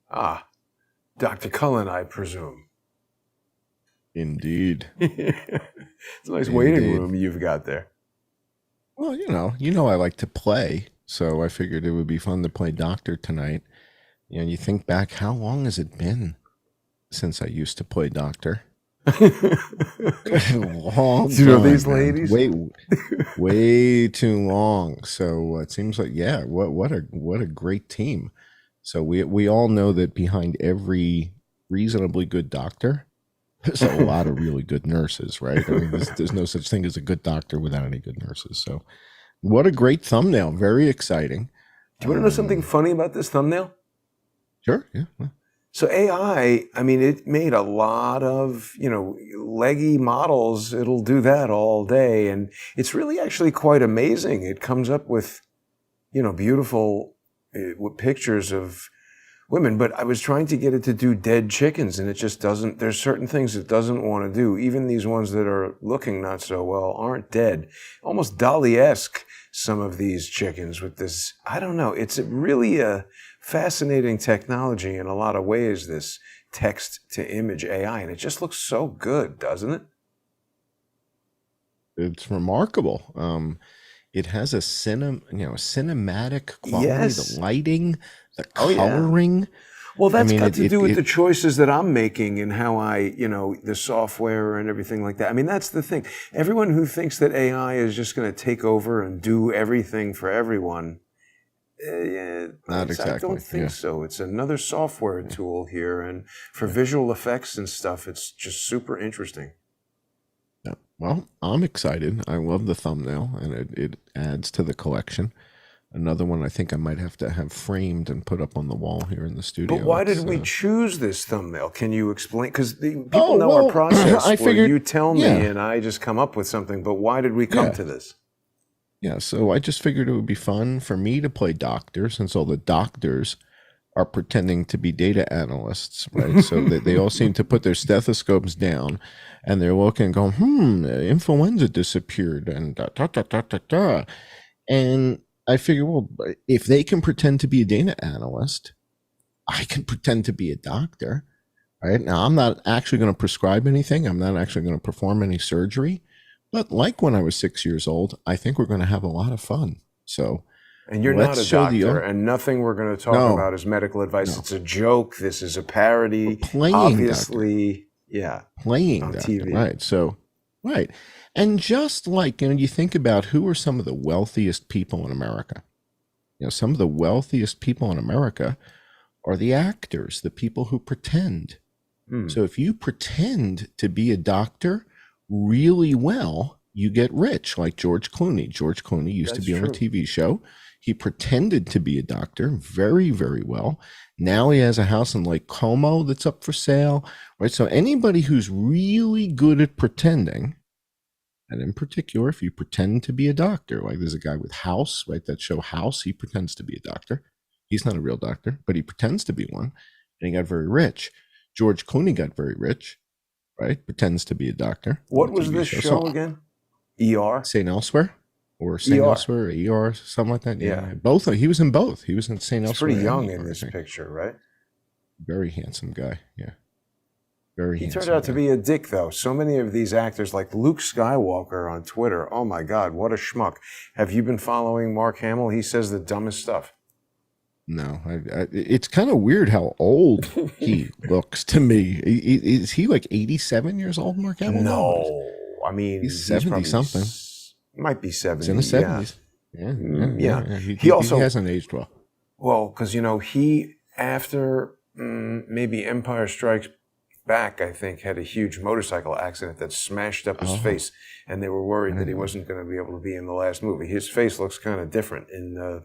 Ah, Dr. Cullen, I presume. Indeed. It's a nice waiting Indeed. room you've got there. Well, I like to play, so I figured it would be fun to play doctor tonight. You think back, how long has it been since I used to play doctor? Long You know time, these man. ladies? Way too long. So it seems like, yeah, what a great team. So we all know that behind every reasonably good doctor, there's a lot of really good nurses, right? I mean, there's no such thing as a good doctor without any good nurses. So what a great thumbnail. Very exciting. Do you want to know something funny about this thumbnail? Sure. Yeah. So AI, I mean, it made a lot of, leggy models. It'll do that all day. And it's really actually quite amazing. It comes up with, beautiful pictures of women. But I was trying to get it to do dead chickens, and it just doesn't. There's certain things it doesn't want to do. Even these ones that are looking not so well aren't dead. Almost Dali-esque, some of these chickens with this. I don't know. It's really a fascinating technology in a lot of ways, this text to image AI, and it just looks so good, doesn't it? It's remarkable. It has a cinematic quality, Yes. the lighting, the Oh, yeah. coloring. Well, that's got to it- do with it- the choices that I'm making and how I, the software and everything like that. I mean, that's the thing. Everyone who thinks that AI is just going to take over and do everything for everyone, Not I exactly. don't think Yeah. so. It's another software tool here, and for visual effects and stuff, it's just super interesting. Yeah. Well, I'm excited. I love the thumbnail, and it adds to the collection. Another one I think I might have to have framed and put up on the wall here in the studio. But why did we choose this thumbnail? Can you explain? Because people Oh, know well, our process. I figured- you tell me yeah. and I just come up with something. But why did we come Yeah. to this? Yeah, so I just figured it would be fun for me to play doctor, since all the doctors are pretending to be data analysts, right? So they all seem to put their stethoscopes down, and they're looking and going, influenza disappeared, and da, da, da, da, da, da. And I figure, well, if they can pretend to be a data analyst, I can pretend to be a doctor, right? Now, I'm not actually going to prescribe anything. I'm not actually going to perform any surgery. But like when I was 6 years old, I think we're going to have a lot of fun. So, And you're let's not a show doctor, and nothing we're going to talk No. about is medical advice. No. It's a joke. This is a parody. We're playing Obviously, yeah. playing on doctor, TV. right? So, right. And just like, you think about who are some of the wealthiest people in America. Some of the wealthiest people in America are the actors, the people who pretend. So if you pretend to be a doctor really well, you get rich, like George Clooney. George Clooney used to That's be on a true. TV show. He pretended to be a doctor very, very well. Now he has a house in Lake Como that's up for sale, right? So anybody who's really good at pretending, and in particular, if you pretend to be a doctor, like there's a guy with House, right? That show House, he pretends to be a doctor. He's not a real doctor, but he pretends to be one, and he got very rich. George Clooney got very rich, right? Pretends to be a doctor. What on a was TV this show. show So, again? ER? St. Elsewhere, or St. ER. Elsewhere, or ER, something like that. Yeah. Both. He was in both. He was in St. He's Elsewhere. pretty and young ER, in I this think. picture, right? Very handsome guy. Yeah. Very He handsome. turned out to guy. be a dick, though. So many of these actors, like Luke Skywalker on Twitter, oh my God, what a schmuck. Have you been following Mark Hamill? He says the dumbest stuff. No, it's kind of weird how old he looks to me. Is he like 87 years old, Mark Hamill? No. I mean, He's 70 probably something. Might be 70. He's in the 70s. Yeah. He also hasn't aged well. Well, because, he, after maybe Empire Strikes Back, I think, had a huge motorcycle accident that smashed up his face, and they were worried that he wasn't going to be able to be in the last movie. His face looks kind of different in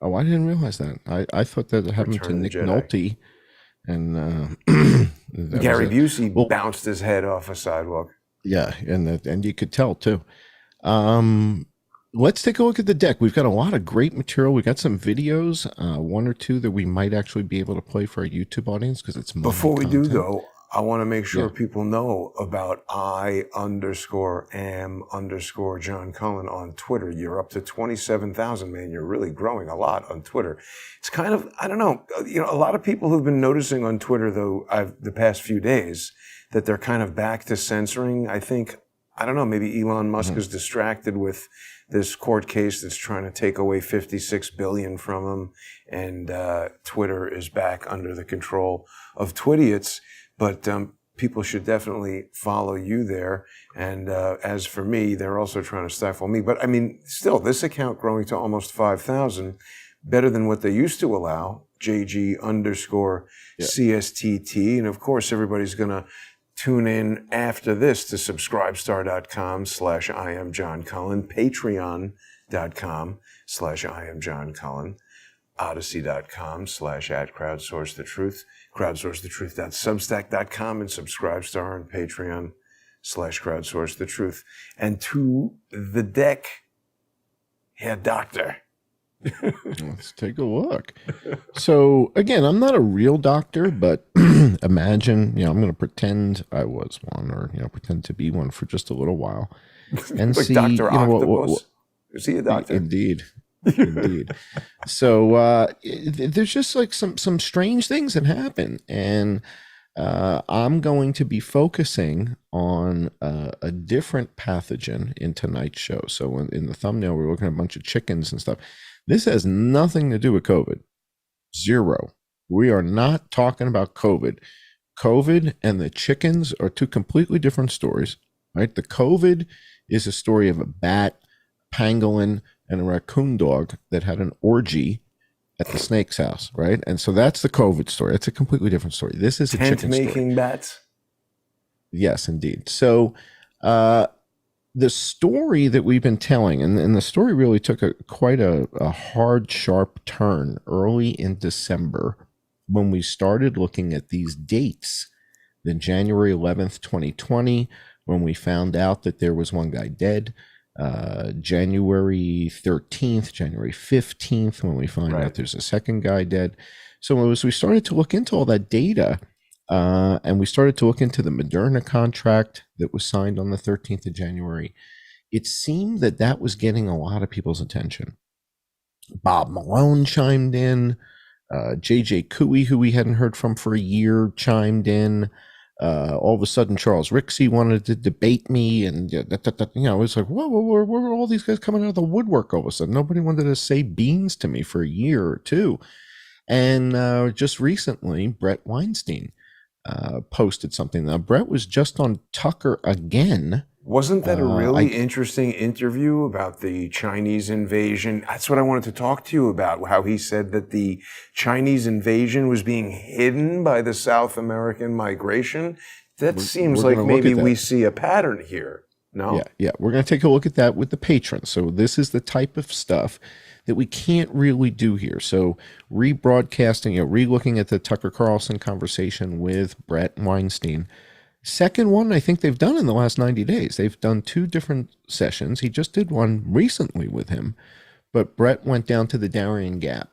Oh, I didn't realize that. I thought that happened to Return of the Nick Jedi. Nolte, and Gary Busey bounced his head off a sidewalk. Yeah, and you could tell too. Let's take a look at the deck. We've got a lot of great material. We got some videos, one or two that we might actually be able to play for our YouTube audience because it's Before we do, though, I want to make sure Yeah. people know about I_am_John Cullen on Twitter. You're up to 27,000, man. You're really growing a lot on Twitter. It's kind of, I don't know, a lot of people who've been noticing on Twitter, though, the past few days, that they're kind of back to censoring. I think, I don't know, maybe Elon Musk is distracted with this court case that's trying to take away $56 billion from him. And Twitter is back under the control of Twidiots. But people should definitely follow you there. And as for me, they're also trying to stifle me. But I mean, still, this account growing to almost 5,000, better than what they used to allow, JG_CSTT. And of course, everybody's going to tune in after this to subscribestar.com/IamJohnCullen, patreon.com/IamJohnCullen, odyssey.com/@crowdsourcethetruth, crowdsourcethetruth.substack.com, and subscribestar and patreon/crowdsourcethetruth. And to the deck, Herr Doctor. Let's take a look. So again, I'm not a real doctor, but imagine, I'm going to pretend I was one, or pretend to be one for just a little while, and like see, Dr. Octopus. what Is he a doctor? Indeed. Indeed. So there's just like some strange things that happen, and I'm going to be focusing on a different pathogen in tonight's show. So in the thumbnail, we're looking at a bunch of chickens and stuff. This has nothing to do with COVID. Zero. We are not talking about COVID. COVID and the chickens are two completely different stories, right? The COVID is a story of a bat, pangolin, and a raccoon dog that had an orgy at the snake's house, right? And so that's the COVID story. It's a completely different story. This is a chicken story. Tent-making bats? Yes, indeed. So the story that we've been telling, and the story really took quite a hard, sharp turn early in December when we started looking at these dates. Then January 11th, 2020, when we found out that there was one guy dead. January 13th, January 15th, when we find out there's a second guy dead. So as we started to look into all that data, and we started to look into the Moderna contract that was signed on the 13th of January, it seemed that was getting a lot of people's attention. Bob Malone chimed in. JJ Cooey, who we hadn't heard from for a year, chimed in. All of a sudden, Charles Rixey wanted to debate me, and it was like, whoa, where are all these guys coming out of the woodwork all of a sudden? Nobody wanted to say beans to me for a year or two. And just recently, Brett Weinstein posted something. Now, Brett was just on Tucker again. Wasn't that a really interesting interview about the Chinese invasion? That's what I wanted to talk to you about, how he said that the Chinese invasion was being hidden by the South American migration. That seems like maybe we see a pattern here. No? Yeah. We're going to take a look at that with the patrons. So this is the type of stuff that we can't really do here. So rebroadcasting, re-looking at the Tucker Carlson conversation with Brett Weinstein. Second one I think they've done in the last 90 days. They've done two different sessions. He just did one recently with him, but Brett went down to the Darien Gap,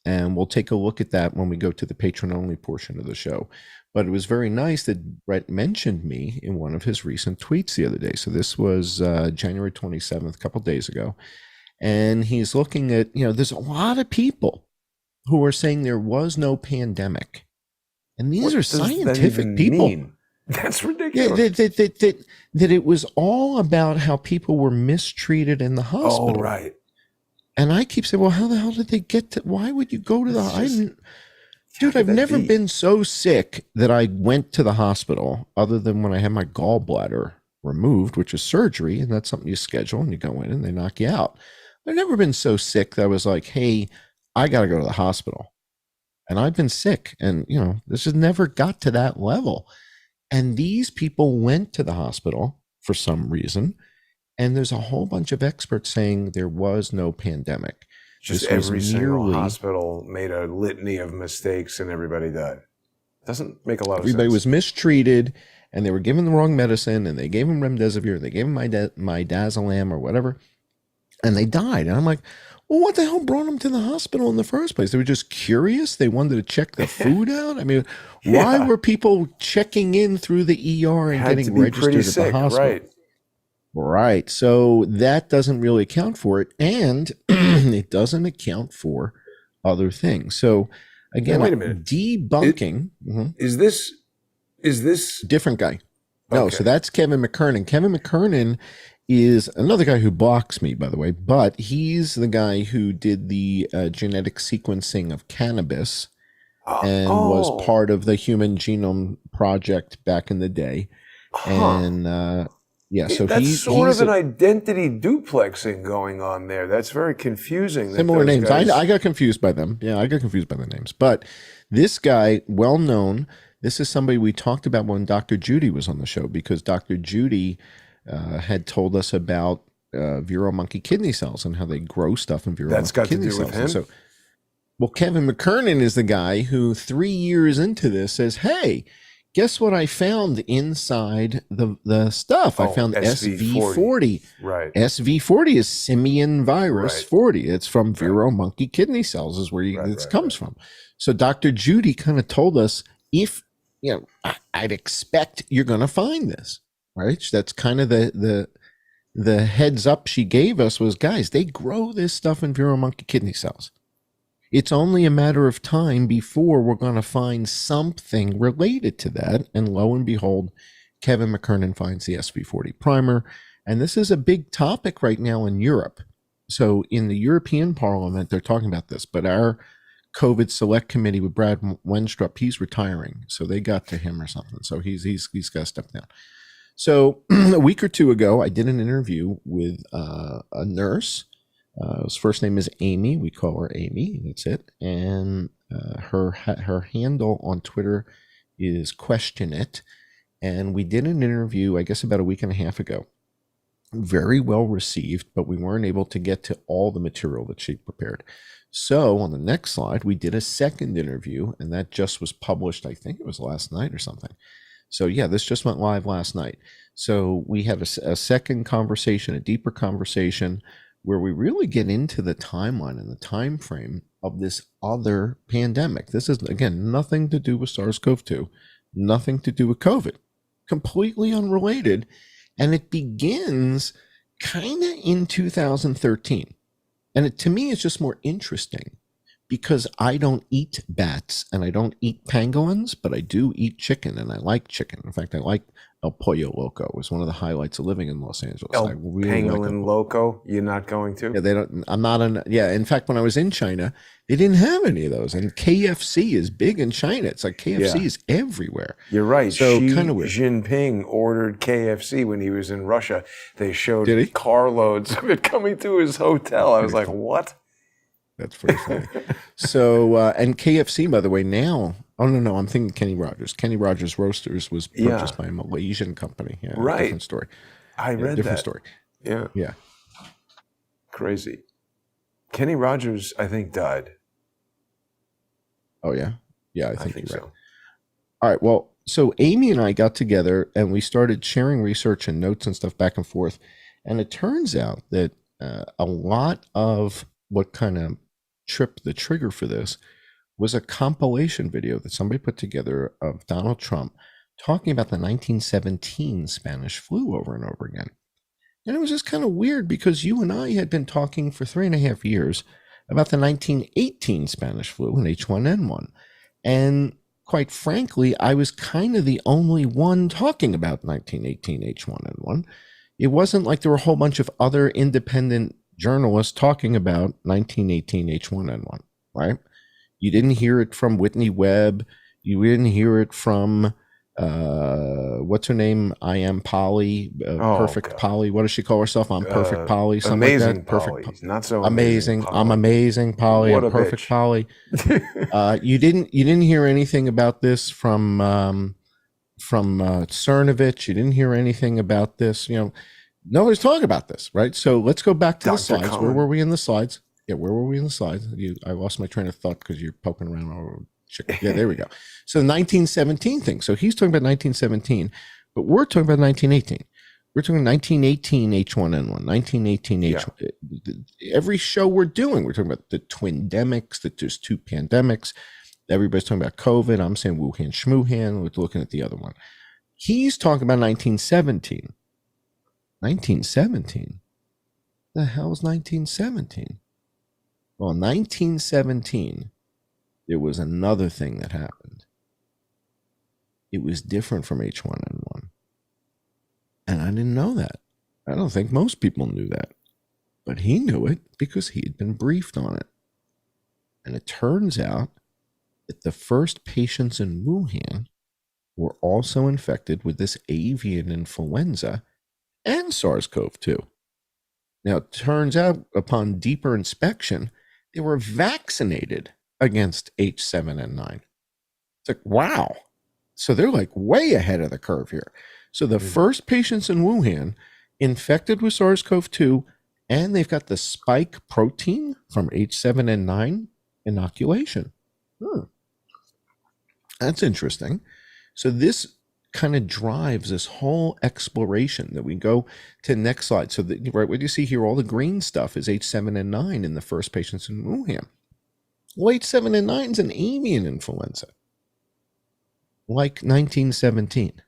and we'll take a look at that when we go to the patron-only portion of the show. But it was very nice that Brett mentioned me in one of his recent tweets the other day. So this was January 27th, a couple days ago. And he's looking at, there's a lot of people who are saying there was no pandemic. And these are scientific people. Mean? That's ridiculous. Yeah, that it was all about how people were mistreated in the hospital. Oh, right. And I keep saying, well, how the hell did they get to, why would you go to the, dude, I've never been so sick that I went to the hospital, other than when I had my gallbladder removed, which is surgery, and that's something you schedule and you go in and they knock you out. I've never been so sick that I was like, hey, I got to go to the hospital. And I've been sick, and, this has never got to that level. And these people went to the hospital for some reason, and there's a whole bunch of experts saying there was no pandemic. Just every single hospital made a litany of mistakes and everybody died. Doesn't make a lot of sense. Everybody was mistreated, and they were given the wrong medicine, and they gave them remdesivir, they gave them midazolam or whatever, and they died. And I'm like, well, what the hell brought them to the hospital in the first place? They were just curious. They wanted to check the food out. I mean, why Yeah. were people checking in through the ER and Had to getting be pretty registered at the sick, hospital? right? Right. So that doesn't really account for it. And it doesn't account for other things. So Now, again, wait a minute. debunking. Is this Different guy. No, so okay? that's Kevin McKernan. Kevin McKernan is another guy who blocks me, by the way, but he's the guy who did the genetic sequencing of cannabis and was Oh, part of the Human Genome Project back in the day. huh. And yeah, so That's sort he's of an a, identity duplexing going on there. That's very confusing that similar those names. guys. I got confused by them. Yeah, I got confused by the names. But this guy, well known, this is somebody we talked about when Dr. Judy was on the show, because Dr. Judy had told us about Vero monkey kidney cells and how they grow stuff in Vero That's monkey got to kidney do with cells. And him. so, well, Kevin McKernan is the guy who 3 years into this says, hey, guess what I found inside the stuff? I Oh, found SV40. SV40. Right. SV40 is simian virus Right. 40. It's from Vero monkey kidney cells is where this comes from. So Dr. Judy kind of told us, if, I'd expect you're going to find this, right? That's kind of the heads up she gave us was, guys, they grow this stuff in Vero monkey kidney cells. It's only a matter of time before we're going to find something related to that. And lo and behold, Kevin McKernan finds the SV40 primer. And this is a big topic right now in Europe. So in the European Parliament, they're talking about this, but our COVID select committee with Brad Wenstrup, he's retiring. So they got to him or something. So he's got to step down. So a week or two ago, I did an interview with a nurse. His first name is Amy. We call her Amy. That's it. And her handle on Twitter is Question It. And we did an interview, I guess, about a week and a half ago. Very well received, but we weren't able to get to all the material that she prepared. So on the next slide, we did a second interview, and that just was published, I think it was last night or something. So yeah, this just went live last night. So we had a second conversation, a deeper conversation, where we really get into the timeline and the time frame of this other pandemic. This is, again, nothing to do with SARS-CoV-2, nothing to do with COVID, completely unrelated. And it begins kind of in 2013. And to me, it's just more interesting because I don't eat bats and I don't eat pangolins, but I do eat chicken, and I like chicken. In fact, I like El Pollo Loco. It was one of the highlights of living in Los Angeles. El I really Pangolin Loco. You're not going to? Yeah, they don't. I'm not on. Yeah, in fact, when I was in China, they didn't have any of those. And KFC is big in China. It's like KFC is everywhere. You're right. So Xi kind of weird. Jinping ordered KFC when he was in Russia. They showed Did he? carloads of it coming to his hotel. I was like, what? That's pretty funny. So, and KFC, by the way, now, oh, no, I'm thinking Kenny Rogers. Kenny Rogers Roasters was purchased by a Malaysian company. Yeah, Right. Different story. I read different that. story. Yeah. Yeah. Crazy. Kenny Rogers, I think, died. Oh, yeah? Yeah, I I think think you're right. so. All right. Well, so Amy and I got together and we started sharing research and notes and stuff back and forth. And it turns out that a lot of what kind of tripped the trigger for this was a compilation video that somebody put together of Donald Trump talking about the 1917 Spanish flu over and over again. And it was just kind of weird because you and I had been talking for 3.5 years about the 1918 Spanish flu and H1N1. And quite frankly, I was kind of the only one talking about 1918 H1N1. It wasn't like there were a whole bunch of other independent journalists talking about 1918 H1N1, right? You didn't hear it from Whitney Webb. You didn't hear it from, what's her name? I am Polly, Perfect God. Polly. What does she call herself? I'm Perfect Polly, something amazing like that. Perfect Polly. Not so amazing. Polly. I'm amazing Polly. What I'm a Perfect bitch. Polly. You didn't hear anything about this from Cernovich. You didn't hear anything about this. Nobody's talking about this, right? So let's go back to the Dr. slides. Cullen. Where were we in the slides? Yeah, where were we in the slides? I lost my train of thought because you're poking around all over chicken. Yeah, there we go. So the 1917 thing. So he's talking about 1917, but we're talking about 1918. We're talking 1918 H1N1, 1918 Yeah. H1. Every show we're doing, we're talking about the twindemics, that there's two pandemics. Everybody's talking about COVID. I'm saying Wuhan, Schmuhan. We're looking at the other one. He's talking about 1917. 1917? The hell is 1917? Well, 1917, there was another thing that happened. It was different from H1N1. And I didn't know that. I don't think most people knew that. But he knew it because he had been briefed on it. And it turns out that the first patients in Wuhan were also infected with this avian influenza and SARS-CoV-2. Now, it turns out upon deeper inspection, they were vaccinated against H7N9. It's like, wow. So they're like way ahead of the curve here. So the first patients in Wuhan infected with SARS-CoV-2, and they've got the spike protein from H7N9 inoculation. That's interesting. So this kind of drives this whole exploration that we go to the next slide. So right what you see here, all the green stuff is H7N9 in the first patients in Wuhan. Well, H7N9 is an avian influenza, like 1917.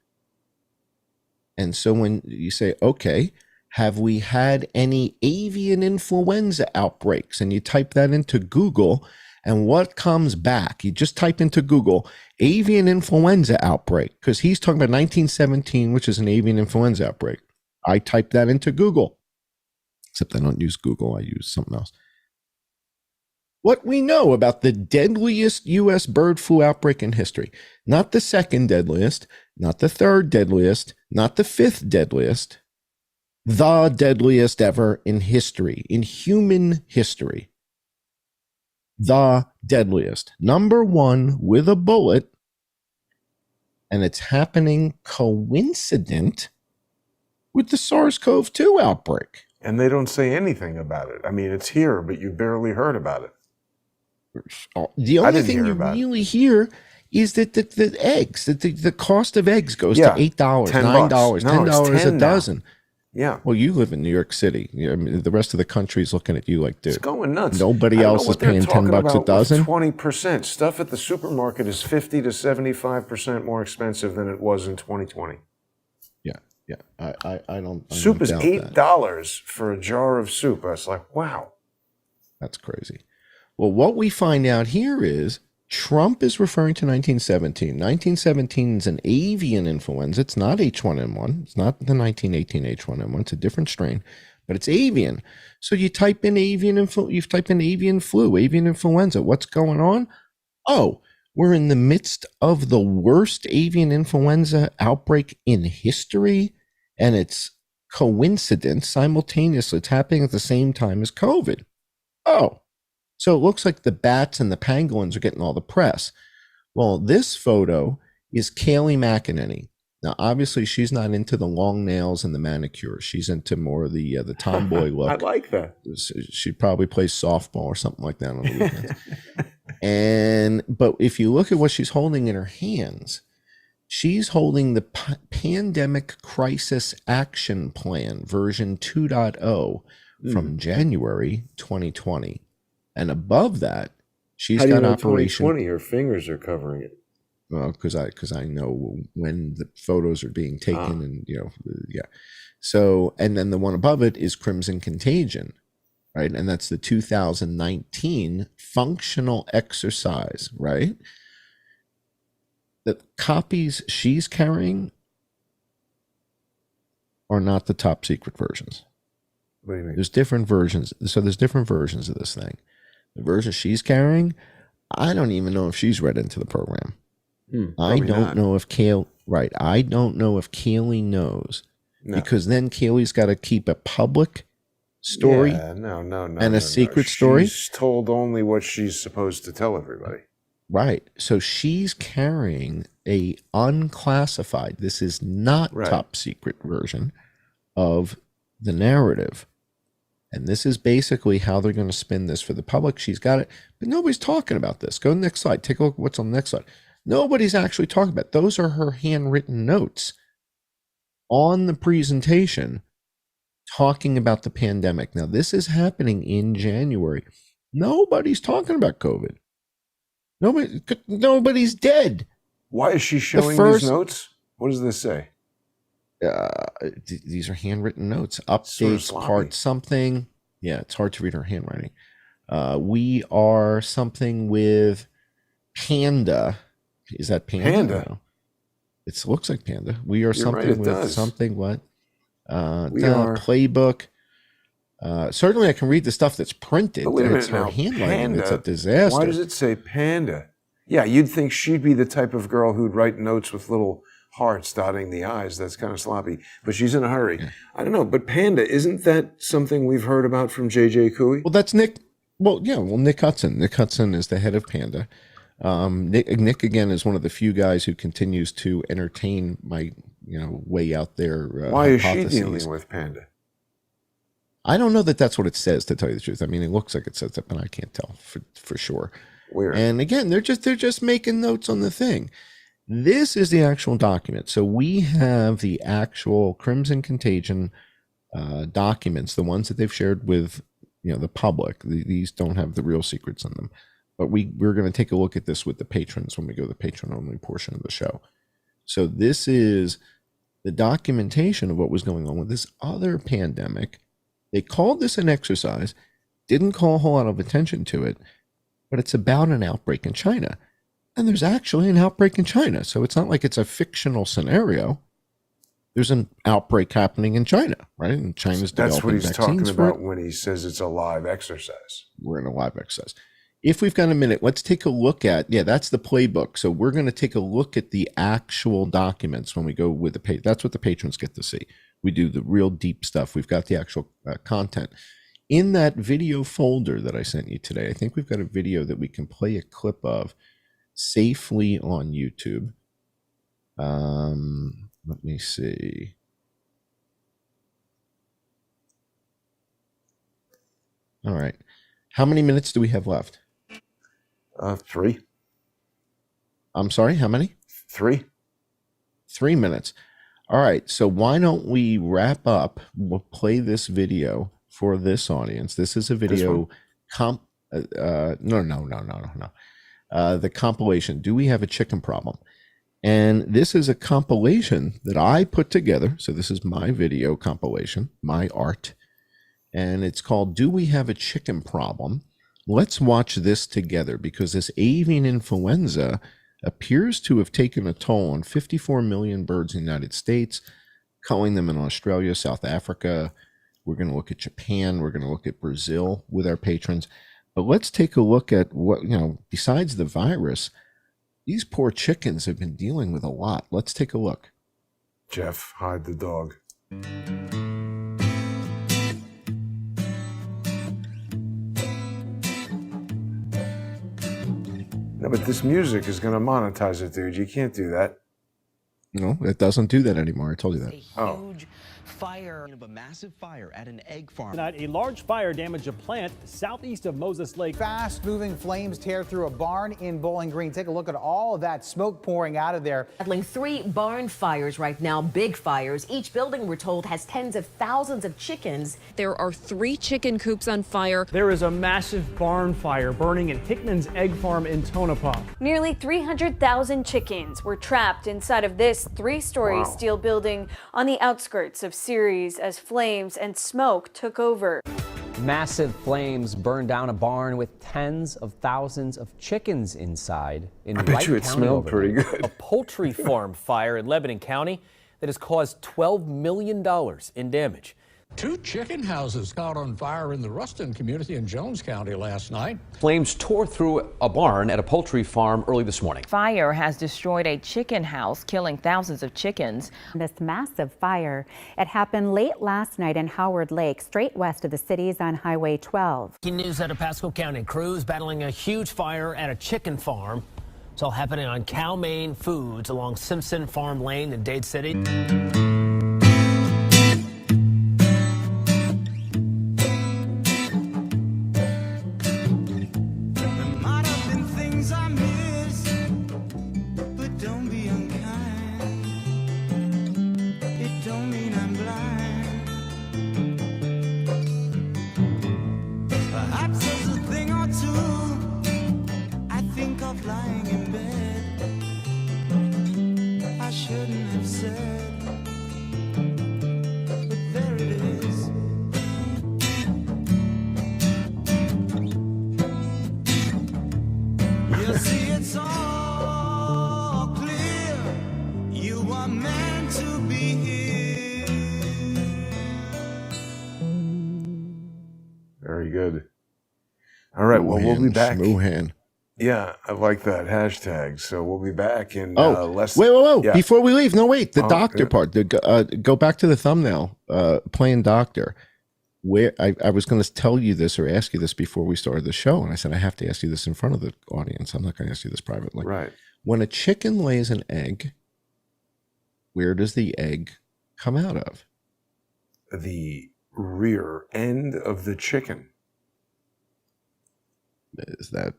And so when you say, okay, have we had any avian influenza outbreaks? And you type that into Google, and what comes back? You just type into Google, avian influenza outbreak, because he's talking about 1917, which is an avian influenza outbreak. I type that into Google, except I don't use Google. I use something else. What we know about the deadliest U.S. bird flu outbreak in history. Not the second deadliest, not the third deadliest, not the fifth deadliest. The deadliest ever in history, in human history. The deadliest. Number one with a bullet. And it's happening coincident with the SARS-CoV-2 outbreak. And they don't say anything about it. I mean, it's here, but you barely heard about it. The only thing you really hear is that the eggs, that the cost of eggs goes to $8, $9, $10 a dozen. Yeah. Well, you live in New York City. I mean, the rest of the country is looking at you like, dude, it's going nuts. Nobody else is paying $10 a dozen. 20%. Stuff at the supermarket is 50 to 75% more expensive than it was in 2020. Yeah. I don't. Soup is $8 for a jar of soup. I was like, wow. That's crazy. Well, what we find out here is Trump is referring to 1917. 1917 is an avian influenza. It's not H1N1. It's not the 1918 H1N1. It's a different strain, but it's avian. So you type in avian flu, avian influenza. What's going on? Oh, we're in the midst of the worst avian influenza outbreak in history, and it's coincidence, simultaneously. It's happening at the same time as COVID. Oh. So it looks like the bats and the pangolins are getting all the press. Well, this photo is Kayleigh McEnany. Now, obviously, she's not into the long nails and the manicure. She's into more of the tomboy look. I like that. She probably plays softball or something like that on the weekends. But if you look at what she's holding in her hands, she's holding the Pandemic Crisis Action Plan version 2.0 from January 2020. And above that, she's got Operation 2020. Her fingers are covering it. Well, because I know when the photos are being taken, and yeah. So, and then the one above it is Crimson Contagion, right? And that's the 2019 functional exercise, right? The copies she's carrying are not the top secret versions. What do you mean? There's different versions. So there's different versions of this thing. The version she's carrying, I don't even know if she's read into the program. I don't know if I don't know if Kayleigh knows. No. Because then Kayleigh's got to keep a public story and a secret story. She's told only what she's supposed to tell everybody. Right. So she's carrying a unclassified, this is not top secret version of the narrative. And this is basically how they're going to spin this for the public. She's got it, but nobody's talking about this. Go to the next slide. Take a look at what's on the next slide. Nobody's actually talking about it. Those are her handwritten notes on the presentation talking about the pandemic. Now, this is happening in January. Nobody's talking about COVID. Nobody's dead. Why is she showing these notes? What does this say? These are handwritten notes. Updates, Sort of part something. Yeah, it's hard to read her handwriting. We are something with Panda. Is that Panda? Panda? No. It looks like Panda. We are something with something what? We are playbook. Certainly I can read the stuff that's printed. But wait a minute it's her now, handwriting. Panda, it's a disaster. Why does it say Panda? Yeah, you'd think she'd be the type of girl who'd write notes with little hearts dotting the I's. That's kind of sloppy. But she's in a hurry. Yeah. I don't know. But Panda, isn't that something we've heard about from J.J. Couey? Well, that's Nick. Well, yeah. Well, Nick Hudson. Nick Hudson is the head of Panda. Nick again is one of the few guys who continues to entertain my way out there. Why is she dealing with Panda? I don't know that that's what it says, to tell you the truth. I mean, it looks like it says it, but I can't tell for sure. Weird. And again, they're just making notes on the thing. This is the actual document. So we have the actual Crimson Contagion documents, the ones that they've shared with the public. These don't have the real secrets in them. But we're going to take a look at this with the patrons when we go to the patron-only portion of the show. So this is the documentation of what was going on with this other pandemic. They called this an exercise, didn't call a whole lot of attention to it, but it's about an outbreak in China. And there's actually an outbreak in China. So it's not like it's a fictional scenario. There's an outbreak happening in China, right? And China's developing vaccines. That's what he's talking about when he says it's a live exercise. We're in a live exercise. If we've got a minute, let's take a look at, that's the playbook. So we're going to take a look at the actual documents when we go with the that's what the patrons get to see. We do the real deep stuff. We've got the actual content. In that video folder that I sent you today, I think we've got a video that we can play a clip of safely on YouTube. Let me see. All right. How many minutes do we have left? 3. I'm sorry, how many? 3. 3 minutes. All right, so why don't we wrap up? We'll play this video for this audience. This is a video no. The compilation, Do We Have a Chicken Problem? And this is a compilation that I put together. So this is my video compilation, my art. And it's called Do We Have a Chicken Problem? Let's watch this together, because this avian influenza appears to have taken a toll on 54 million birds in the United States, culling them in Australia, South Africa. We're going to look at Japan. We're going to look at Brazil with our patrons. But let's take a look at what, besides the virus, these poor chickens have been dealing with a lot. Let's take a look. Jeff, hide the dog. No, but this music is going to monetize it, dude. You can't do that. No, it doesn't do that anymore. I told you that. A huge fire of a massive fire at an egg farm. Tonight, a large fire damaged a plant southeast of Moses Lake. Fast-moving flames tear through a barn in Bowling Green. Take a look at all of that smoke pouring out of there. Battling 3 barn fires right now, big fires. Each building, we're told, has tens of thousands of chickens. There are 3 chicken coops on fire. There is a massive barn fire burning in Hickman's egg farm in Tonopah. Nearly 300,000 chickens were trapped inside of this 3-story steel building on the outskirts of Ceres as flames and smoke took over. Massive flames burned down a barn with tens of thousands of chickens inside in I bet you it smelled pretty good. A poultry farm fire in Lebanon County that has caused $12 million in damage. 2 chicken houses caught on fire in the Ruston community in Jones County last night. Flames tore through a barn at a poultry farm early this morning. Fire has destroyed a chicken house, killing thousands of chickens. This massive fire, it happened late last night in Howard Lake, straight west of the cities on Highway 12. News out of Pasco County. Crews battling a huge fire at a chicken farm. It's all happening on Cow Main Foods along Simpson Farm Lane in Dade City. Very good. All right. Well, we'll be back. Schmoohan. Yeah, I like that hashtag. So we'll be back in less. Whoa. Yeah. Before we leave, no, wait. The doctor yeah. part. Go back to the thumbnail, playing doctor. Where I was going to tell you this or ask you this before we started the show. And I said, I have to ask you this in front of the audience. I'm not going to ask you this privately. Right. When a chicken lays an egg, where does the egg come out of? The rear end of the chicken. Is that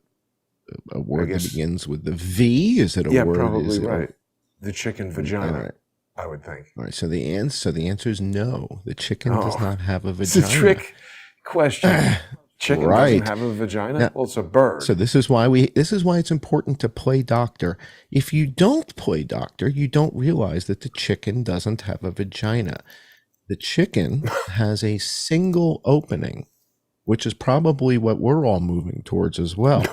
a word that begins with the V? Is it a word? Probably right. The chicken vagina, right. I would think. All right. So the answer is no. The chicken does not have a vagina. It's a trick question. Chicken doesn't have a vagina? Now, well, it's a bird. So this is why it's important to play doctor. If you don't play doctor, you don't realize that the chicken doesn't have a vagina. The chicken has a single opening, which is probably what we're all moving towards as well.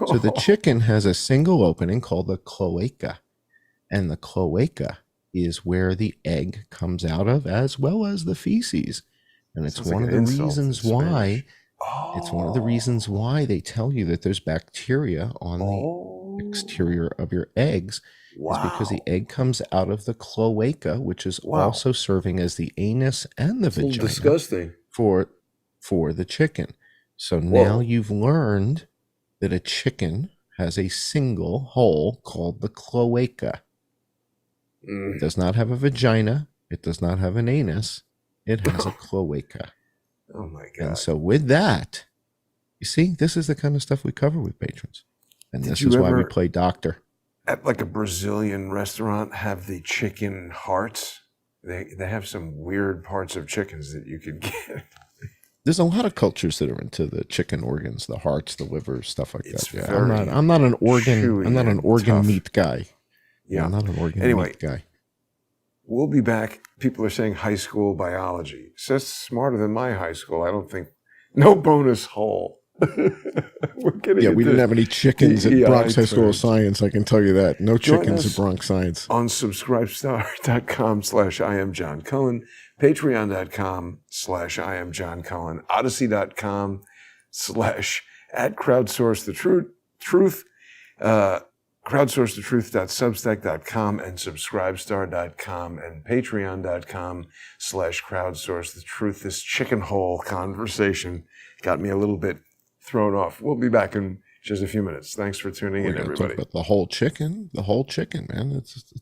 So the chicken has a single opening called the cloaca, and the cloaca is where the egg comes out of, as well as the feces. And it's one of the reasons why it's one of the reasons why they tell you that there's bacteria on the exterior of your eggs. Is because the egg comes out of the cloaca, which is also serving as the anus and the vagina. Disgusting. For the chicken. So now you've learned that a chicken has a single hole called the cloaca. It does not have a vagina. It does not have an anus. It has a cloaca. Oh my God. And so with that, you see, this is the kind of stuff we cover with patrons. And this is why we play doctor. At like a Brazilian restaurant, have the chicken hearts? They have some weird parts of chickens that you could get. There's a lot of cultures that are into the chicken organs, the hearts, the livers, stuff like that. Yeah, very I'm not an organ tough. meat guy. Yeah. I'm not an organ meat guy. We'll be back. People are saying high school biology. Says smarter than my high school. I don't think. No bonus hole. We didn't have any chickens at Bronx High School of Science. I can tell you that. No chickens at Bronx Science. On subscribestar.com/IamJohnCullen, patreon.com/IamJohnCullen, odyssey.com/@crowdsourcethetruth, crowdsourcethetruth.substack.com, and subscribestar.com and patreon.com/crowdsourcethetruth. This chicken hole conversation got me a little bit thrown off. We'll be back in just a few minutes. Thanks for tuning in, everybody. Talk about the whole chicken, man. It's